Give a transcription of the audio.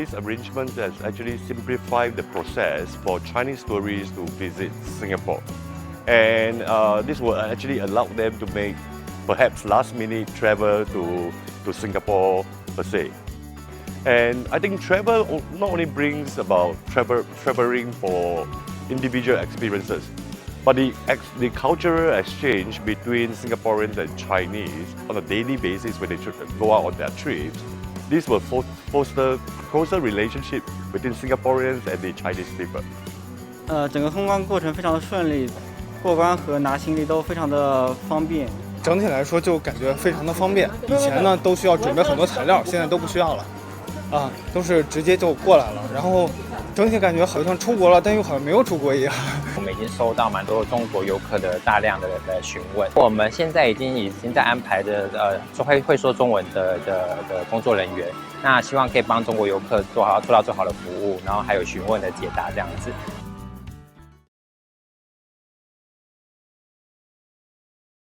this arrangement has actually simplified the process for Chinese tourists to visit Singapore. And this will actually allow them to make perhaps last-minute travel to Singapore per se. And I think travel not only brings about traveling for individual experiences, but the cultural exchange between Singaporeans and Chinese on a daily basis when they go out on their trips, this will foster closer relationship between Singaporeans and the Chinese people. 整个通关过程非常的顺利，过关和拿行李都非常的方便。整体来说就感觉非常的方便。以前呢都需要准备很多材料，现在都不需要了，都是直接就过来了。然后整体感觉好像出国了，但又好像没有出国一样。我们已经收到蛮多中国游客的大量的询问，我们现在已经在安排的会说中文的工作人员，那希望可以帮中国游客做到最好的服务，然后还有询问的解答这样子。